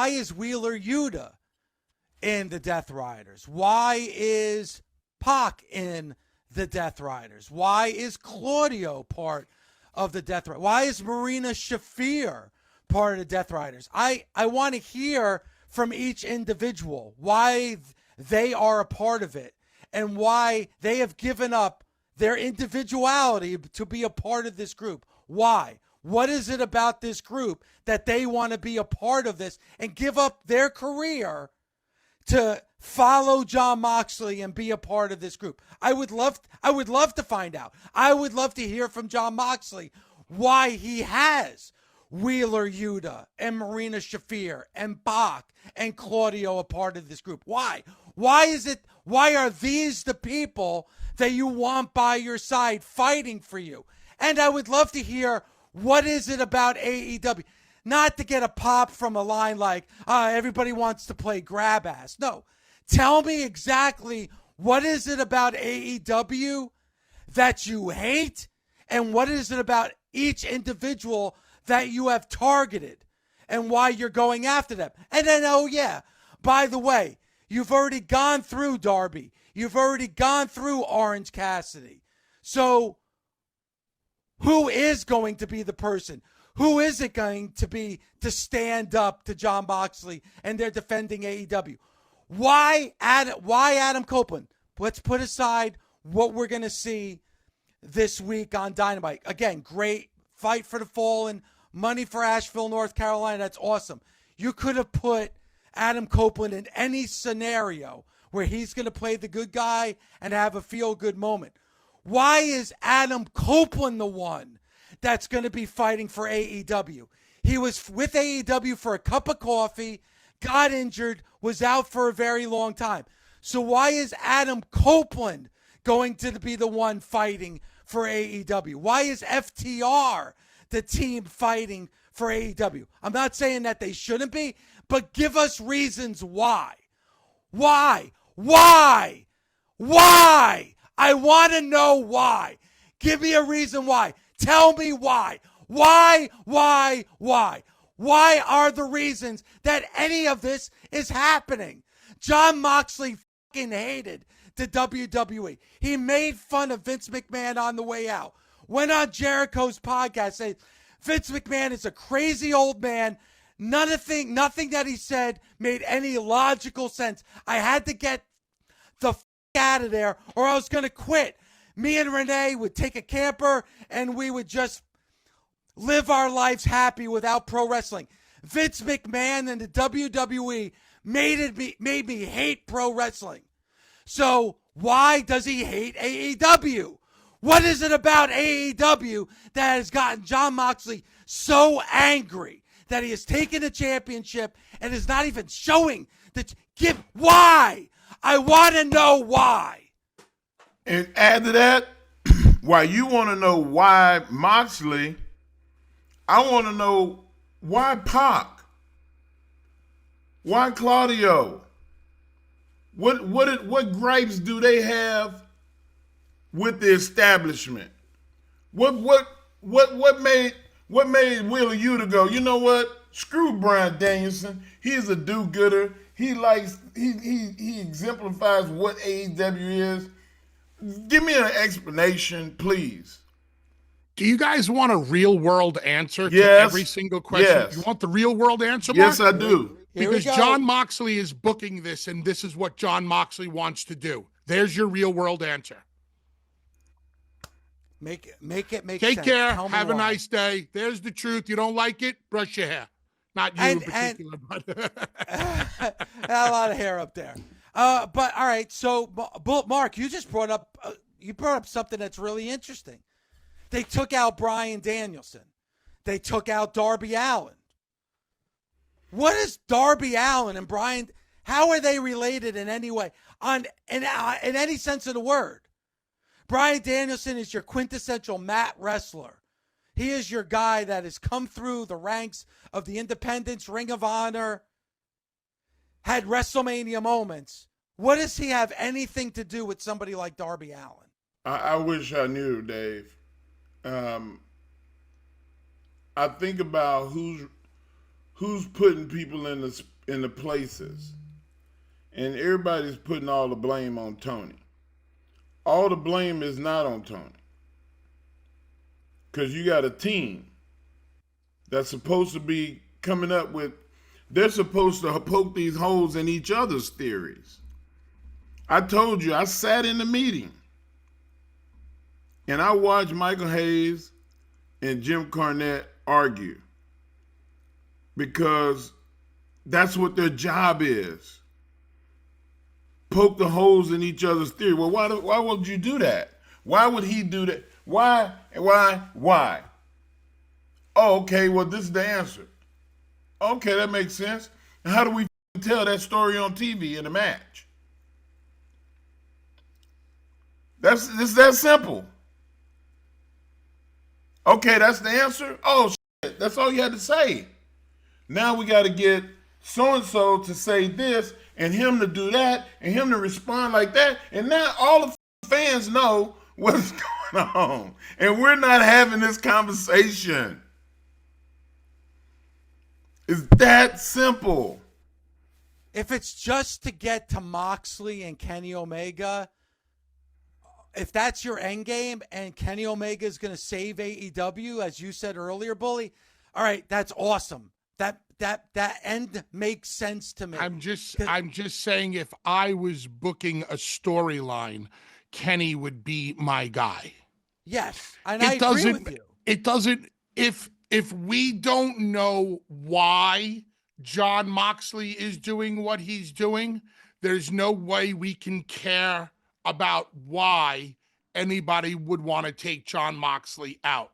is Wheeler Yuta in the Death Riders? Why is Pac in the Death Riders? Why is Claudio part of the Death Riders? Why is Marina Shafir part of the Death Riders? I want to hear from each individual why they are a part of it and why they have given up their individuality to be a part of this group. Why? What is it about this group that they want to be a part of this and give up their career to follow Jon Moxley and be a part of this group? I would love to find out. I would love to hear from Jon Moxley why he has Wheeler Yuta and Marina Shafir and Bach and Claudio a part of this group. Why? Why are these the people that you want by your side fighting for you? And I would love to hear, what is it about AEW? Not to get a pop from a line like, everybody wants to play grab ass. No. Tell me exactly, what is it about AEW that you hate? And what is it about each individual that you have targeted and why you're going after them? And then, oh yeah, by the way, you've already gone through Darby. You've already gone through Orange Cassidy. So who is going to be the person? Who is it going to be to stand up to Jon Moxley and they're defending AEW? Why Adam Copeland? Let's put aside what we're going to see this week on Dynamite. Again, great fight for the fallen, money for Asheville, North Carolina. That's awesome. You could have put Adam Copeland in any scenario where he's going to play the good guy and have a feel-good moment. Why is Adam Copeland the one that's going to be fighting for AEW? He was with AEW for a cup of coffee, got injured, was out for a very long time. So why is Adam Copeland going to be the one fighting for AEW? Why is FTR the team fighting for AEW? I'm not saying that they shouldn't be, but give us reasons why. Why? I want to know why. Give me a reason why. Tell me why. Why? Why are the reasons that any of this is happening? Jon Moxley fucking hated the WWE. He made fun of Vince McMahon on the way out. Went on Jericho's podcast saying Vince McMahon is a crazy old man. Nothing that he said made any logical sense. I had to get the out of there or I was going to quit. Me and Renee would take a camper and we would just live our lives happy without pro wrestling. Vince McMahon and the WWE made me hate pro wrestling. So why does he hate AEW? What is it about AEW that has gotten Jon Moxley so angry that he has taken the championship and is not even showing why? I want to know why. And add to that, while you want to know why Moxley, I want to know why Pac, why Claudio. What gripes do they have with the establishment? What made Wheeler Yuta go, you know what? Screw Bryan Danielson. He's a do-gooder. He exemplifies what AEW is. Give me an explanation, please. Do you guys want a real-world answer to every single question? Yes. You want the real-world answer, Mark? Yes, I do. Because Jon Moxley is booking this, and this is what Jon Moxley wants to do. There's your real-world answer. Make it make sense. Take care. Have a nice day. There's the truth. You don't like it? Brush your hair. Not you in particular, but a lot of hair up there. But all right. So, Mark, you just brought up something that's really interesting. They took out Bryan Danielson. They took out Darby Allin. What is Darby Allin and Bryan? How are they related in any way? In any sense of the word? Bryan Danielson is your quintessential mat wrestler. He is your guy that has come through the ranks of the Independents, Ring of Honor, had WrestleMania moments. What does he have anything to do with somebody like Darby Allin? I wish I knew, Dave. I think about who's putting people in the places, and everybody's putting all the blame on Tony. All the blame is not on Tony, because you got a team that's supposed to be coming up with. They're supposed to poke these holes in each other's theories. I told you, I sat in the meeting and I watched Michael Hayes and Jim Cornette argue, because that's what their job is. Poke the holes in each other's theory. Well, why would you do that? Why would he do that? Why? Oh, okay, well, this is the answer. Okay, that makes sense. And how do we tell that story on TV in a match? It's that simple. Okay, that's the answer? Oh, shit, that's all you had to say. Now we got to get so-and-so to say this, and him to do that, and him to respond like that, and now all the fans know what's going on. And we're not having this conversation. It's that simple. If it's just to get to Moxley and Kenny Omega, if that's your end game and Kenny Omega is going to save AEW, as you said earlier, Bully, all right, that's awesome. That end makes sense to me. I'm just saying, if I was booking a storyline, Kenny would be my guy. Yes, and I agree with you. It doesn't. If we don't know why Jon Moxley is doing what he's doing, there's no way we can care about why anybody would want to take Jon Moxley out.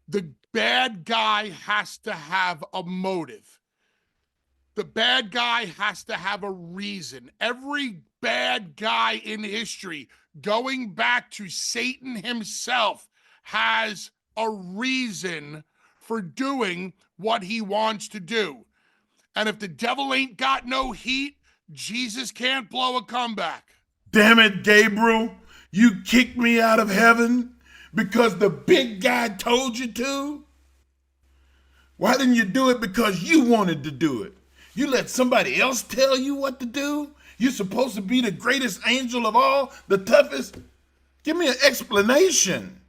The bad guy has to have a motive. The bad guy has to have a reason. Every bad guy in history, going back to Satan himself, has a reason for doing what he wants to do. And if the devil ain't got no heat, Jesus can't blow a comeback. Damn it, Gabriel. You kicked me out of heaven because the big guy told you to? Why didn't you do it because you wanted to do it? You let somebody else tell you what to do? You're supposed to be the greatest angel of all, the toughest? Give me an explanation.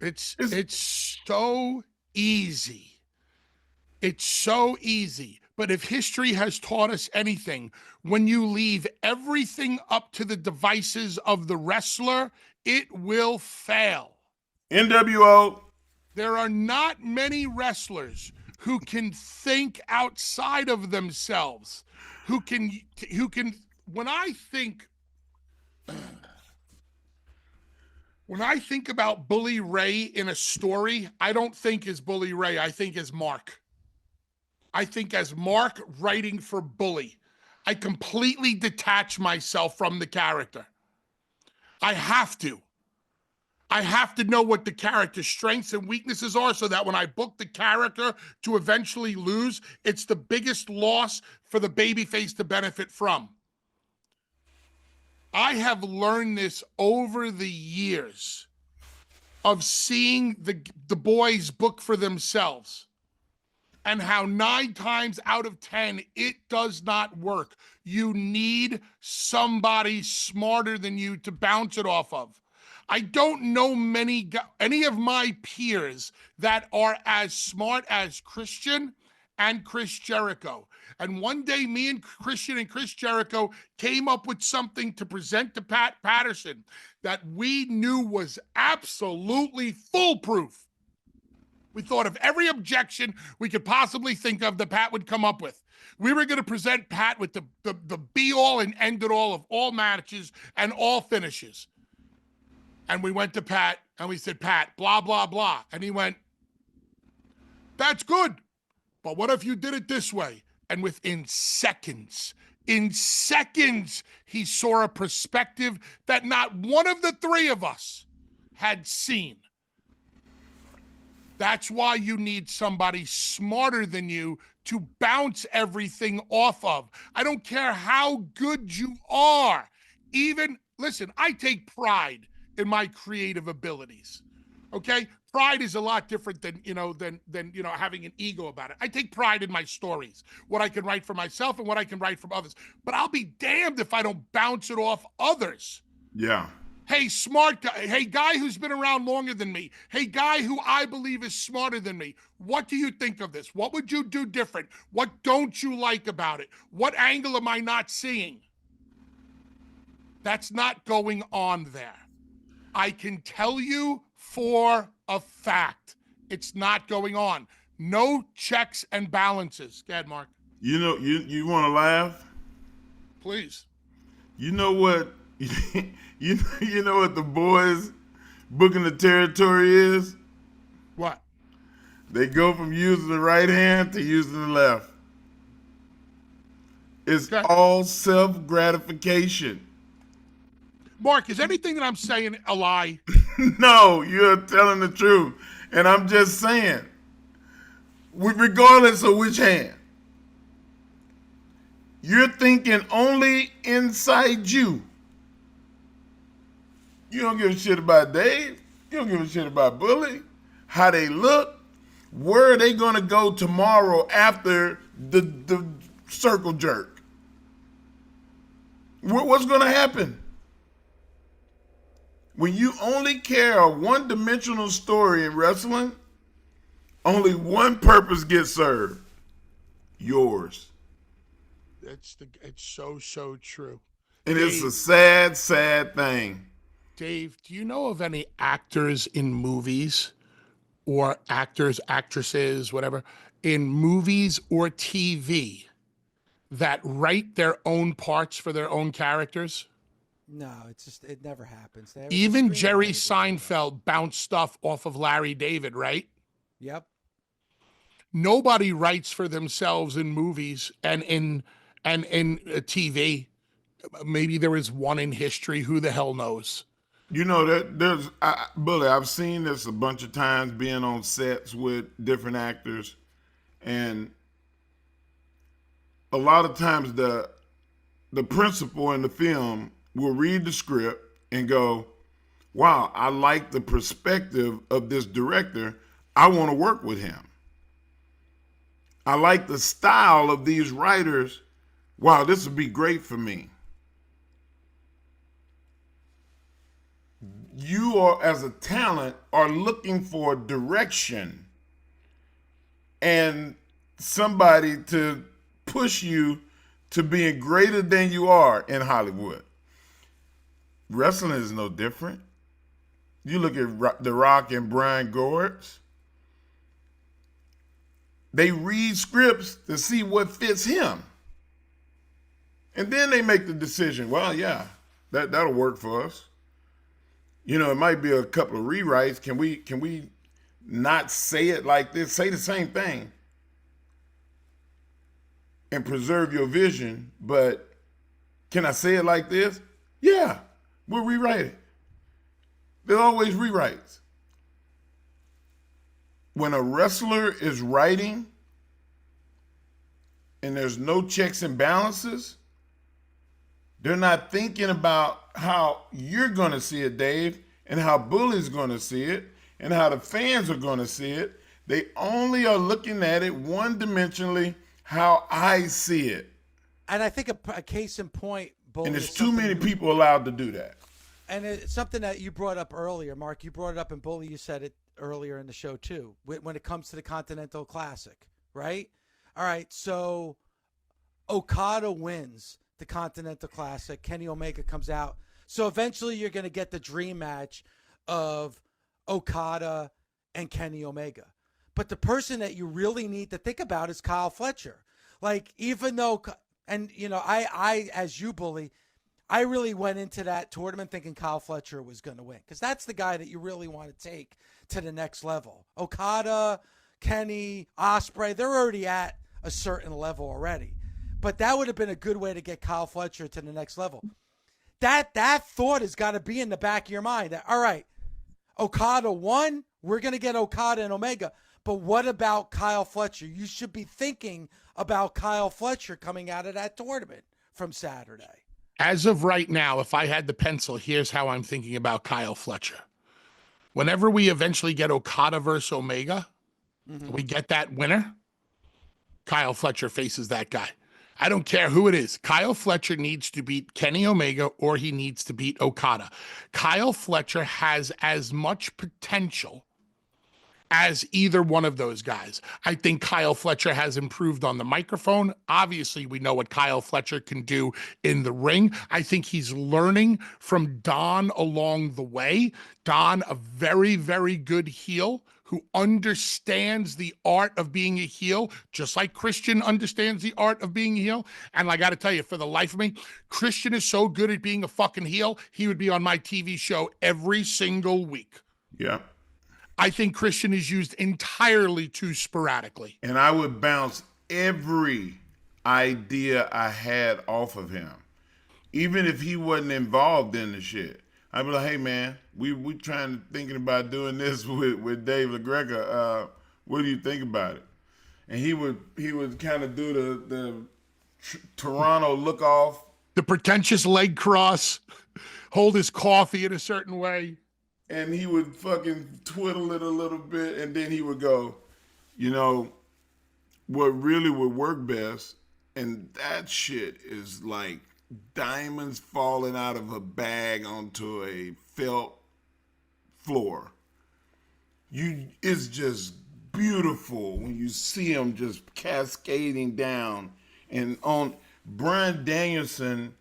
It's so easy. It's so easy. But if history has taught us anything, when you leave everything up to the devices of the wrestler, it will fail. NWO. There are not many wrestlers who can think outside of themselves, who can, when I think about Bully Ray in a story, I don't think as Bully Ray, I think as Mark. I think as Mark writing for Bully. I completely detach myself from the character. I have to. I have to know what the character's strengths and weaknesses are so that when I book the character to eventually lose, it's the biggest loss for the babyface to benefit from. I have learned this over the years of seeing the boys book for themselves and how 9 times out of 10, it does not work. You need somebody smarter than you to bounce it off of. I don't know any of my peers that are as smart as Christian and Chris Jericho. And one day, me and Christian and Chris Jericho came up with something to present to Pat Patterson that we knew was absolutely foolproof. We thought of every objection we could possibly think of that Pat would come up with. We were going to present Pat with the be-all and end-it-all of all matches and all finishes. And we went to Pat and we said, Pat, blah, blah, blah. And he went, that's good. But what if you did it this way? And within seconds, he saw a perspective that not one of the 3 of us had seen. That's why you need somebody smarter than you to bounce everything off of. I don't care how good you are. Listen, I take pride in my creative abilities, okay? pride is a lot different than having an ego about it. I take pride in my stories, what I can write for myself and what I can write from others. But I'll be damned if I don't bounce it off others. Yeah. Hey, smart guy. Hey, guy who's been around longer than me. Hey, guy who I believe is smarter than me. What do you think of this? What would you do different? What don't you like about it? What angle am I not seeing? That's not going on there. I can tell you for a fact it's not going on. No checks and balances. Go ahead, Mark. You know, you want to laugh? Please. You know what? you know what the boys booking the territory is? What? They go from using the right hand to using the left. It's all self-gratification. Mark, is anything that I'm saying a lie? No, you're telling the truth. And I'm just saying, regardless of which hand, you're thinking only inside you. You don't give a shit about Dave. You don't give a shit about Bully. How they look. Where are they going to go tomorrow after the circle jerk? What's going to happen? When you only care a one-dimensional story in wrestling, only one purpose gets served. Yours. It's so true. And Dave, it's a sad, sad thing. Dave, do you know of any actors in movies or actors, actresses, whatever, in movies or TV that write their own parts for their own characters? No, it never happens. Even Jerry Seinfeld bounced stuff off of Larry David, right? Yep. Nobody writes for themselves in movies and in TV. Maybe there is one in history. Who the hell knows? You know that Bully, I've seen this a bunch of times being on sets with different actors, and a lot of times the principal in the film will read the script and go, wow, I like the perspective of this director. I want to work with him. I like the style of these writers. Wow, this would be great for me. You are, as a talent, are looking for direction and somebody to push you to being greater than you are in Hollywood. Wrestling is no different. You look at The Rock and Brian Goertz. They read scripts to see what fits him. And then they make the decision, well, yeah, that'll work for us. You know, it might be a couple of rewrites. Can we not say it like this? Say the same thing and preserve your vision, but can I say it like this? Yeah, we'll rewrite it. There's always rewrites. When a wrestler is writing and there's no checks and balances, they're not thinking about how you're going to see it, Dave, and how Bully's going to see it, and how the fans are going to see it. They only are looking at it one-dimensionally, how I see it. And I think a case in point, Bully, and there's too many people allowed to do that. And it's something that you brought up earlier, Mark. You brought it up, and Bully, you said it earlier in the show too, when it comes to the Continental Classic, right? All right, so Okada wins the Continental Classic. Kenny Omega comes out. So eventually you're going to get the dream match of Okada and Kenny Omega. But the person that you really need to think about is Kyle Fletcher. Like, even though, and you know, I as you, Bully, I really went into that tournament thinking Kyle Fletcher was going to win, because that's the guy that you really want to take to the next level. Okada, Kenny, Ospreay, they're already at a certain level already. But that would have been a good way to get Kyle Fletcher to the next level. That thought has got to be in the back of your mind. That, all right, Okada won. We're going to get Okada and Omega. But what about Kyle Fletcher? You should be thinking about Kyle Fletcher coming out of that tournament from Saturday. As of right now, if I had the pencil, here's how I'm thinking about Kyle Fletcher. Whenever we eventually get Okada versus Omega, we get that winner, Kyle Fletcher faces that guy. I don't care who it is. Kyle Fletcher needs to beat Kenny Omega or he needs to beat Okada. Kyle Fletcher has as much potential as either one of those guys. I think Kyle Fletcher has improved on the microphone. Obviously, we know what Kyle Fletcher can do in the ring. I think he's learning from Don along the way. Don, a very, very good heel who understands the art of being a heel, just like Christian understands the art of being a heel. And I got to tell you, for the life of me, Christian is so good at being a fucking heel, he would be on my TV show every single week. Yeah. I think Christian is used entirely too sporadically. And I would bounce every idea I had off of him. Even if he wasn't involved in the shit. I'd be like, hey man, we thinking about doing this with Dave LaGreca. What do you think about it? And he would kind of do the Toronto look off. The pretentious leg cross, hold his coffee in a certain way. And he would fucking twiddle it a little bit, and then he would go, you know, what really would work best, and that shit is like diamonds falling out of a bag onto a felt floor. It's just beautiful when you see them just cascading down. And on Bryan Danielson,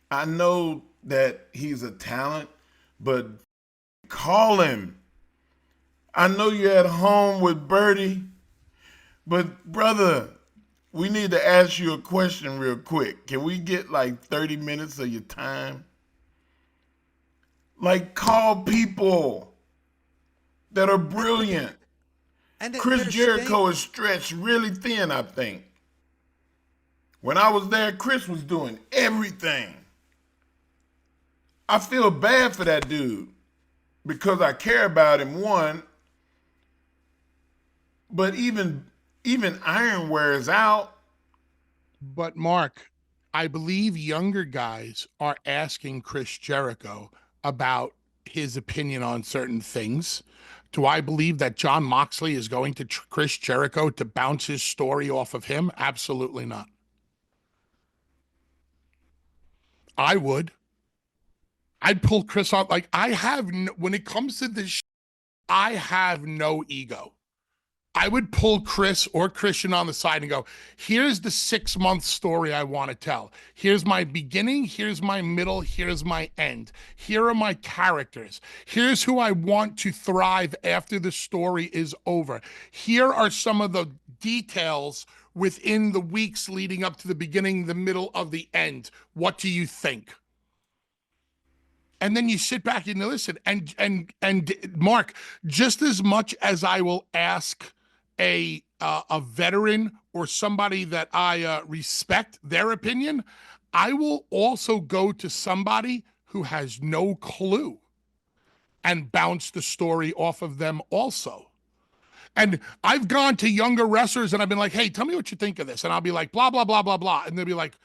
I know that he's a talent, but call him. I know you're at home with Birdie, but brother, we need to ask you a question real quick. Can we get like 30 minutes of your time? Like, call people that are brilliant. And Chris Jericho is stretched really thin, I think. When I was there, Chris was doing everything. I feel bad for that dude because I care about him, one. But even iron wears out. But Mark, I believe younger guys are asking Chris Jericho about his opinion on certain things. Do I believe that John Moxley is going to Chris Jericho to bounce his story off of him? Absolutely not. I would. I'd pull Chris off. Like, when it comes to this, I have no ego. I would pull Chris or Christian on the side and go, here's the 6-month story I want to tell. Here's my beginning. Here's my middle. Here's my end. Here are my characters. Here's who I want to thrive after the story is over. Here are some of the details within the weeks leading up to the beginning, the middle of the end. What do you think? And then you sit back and you listen. And Mark, just as much as I will ask a veteran or somebody that I respect their opinion, I will also go to somebody who has no clue and bounce the story off of them also. And I've gone to younger wrestlers and I've been like, hey, tell me what you think of this. And I'll be like, blah, blah, blah, blah, blah. And they'll be like,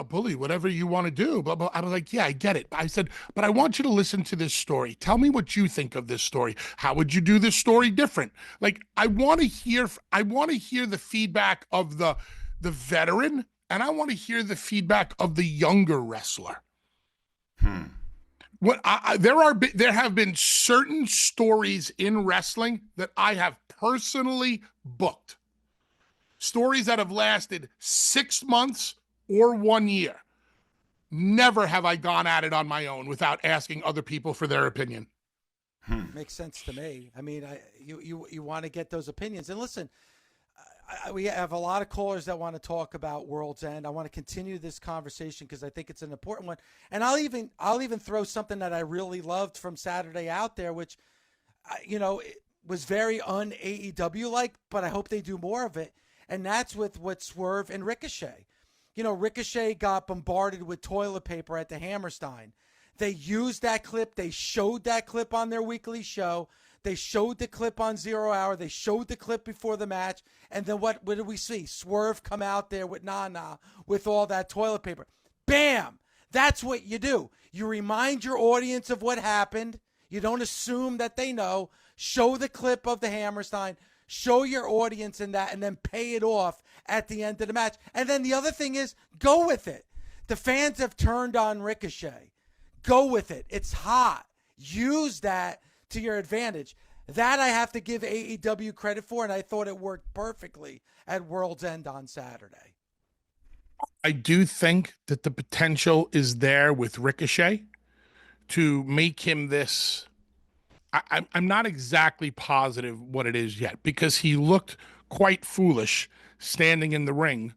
bully, whatever you want to do. Blah, blah. I was like, yeah, I get it. I said, but I want you to listen to this story. Tell me what you think of this story. How would you do this story different? Like, I want to hear the feedback of the veteran, and I want to hear the feedback of the younger wrestler. There have been certain stories in wrestling that I have personally booked. Stories that have lasted 6 months or 1 year. Never have I gone at it on my own without asking other people for their opinion. Makes sense to me. I mean, you want to get those opinions. And listen, we have a lot of callers that want to talk about World's End. I want to continue this conversation because I think it's an important one. And I'll even throw something that I really loved from Saturday out there, which, it was very un-AEW like, but I hope they do more of it. And that's with Swerve and Ricochet. Ricochet got bombarded with toilet paper at the Hammerstein. They used that clip. They showed that clip on their weekly show. They showed the clip on 0 Hour. They showed the clip before the match. And then what did we see? Swerve come out there with Nana with all that toilet paper. Bam! That's what you do. You remind your audience of what happened. You don't assume that they know. Show the clip of the Hammerstein. Show your audience in that, and then pay it off at the end of the match. And then the other thing is, go with it. The fans have turned on Ricochet. Go with it. It's hot. Use that to your advantage. That I have to give AEW credit for, and I thought it worked perfectly at World's End on Saturday. I do think that the potential is there with Ricochet to make him this. I'm not exactly positive what it is yet, because he looked quite foolish standing in the ring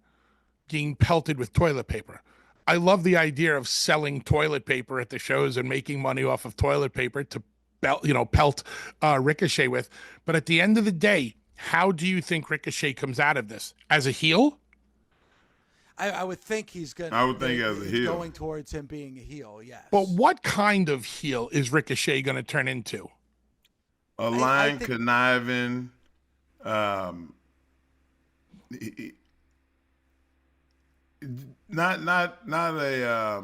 being pelted with toilet paper. I love the idea of selling toilet paper at the shows and making money off of toilet paper to pelt Ricochet with. But at the end of the day, how do you think Ricochet comes out of this? As a heel? I would think he's going. I would think as a heel, going towards him being a heel. Yes. But what kind of heel is Ricochet going to turn into? A lying, conniving, not a.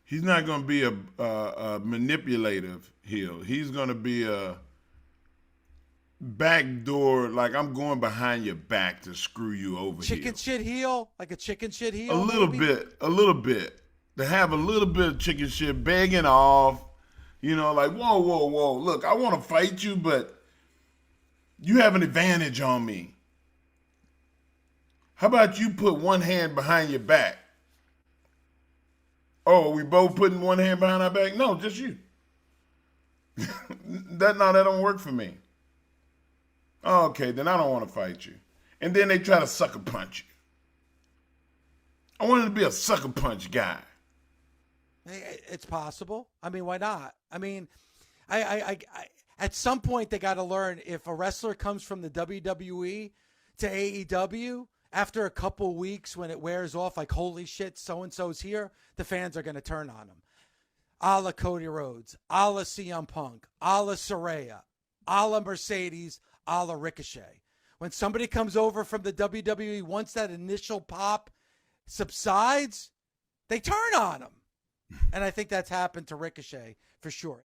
He's not going to be a manipulative heel. He's going to be a backdoor, like I'm going behind your back to screw you over. Chicken shit heel, like a chicken shit heel. A little bit. To have a little bit of chicken shit, begging off. Like, whoa. Look, I want to fight you, but you have an advantage on me. How about you put one hand behind your back? Oh, are we both putting one hand behind our back? No, just you. that don't work for me. Okay, then I don't want to fight you. And then they try to sucker punch you. I wanted to be a sucker punch guy. It's possible. I mean, why not? I mean, I at some point they got to learn, if a wrestler comes from the WWE to AEW, after a couple weeks when it wears off, like, holy shit, so-and-so's here, the fans are going to turn on him. A la Cody Rhodes, a la CM Punk, a la Saraya, a la Mercedes, a la Ricochet. When somebody comes over from the WWE, once that initial pop subsides, they turn on him. And I think that's happened to Ricochet for sure.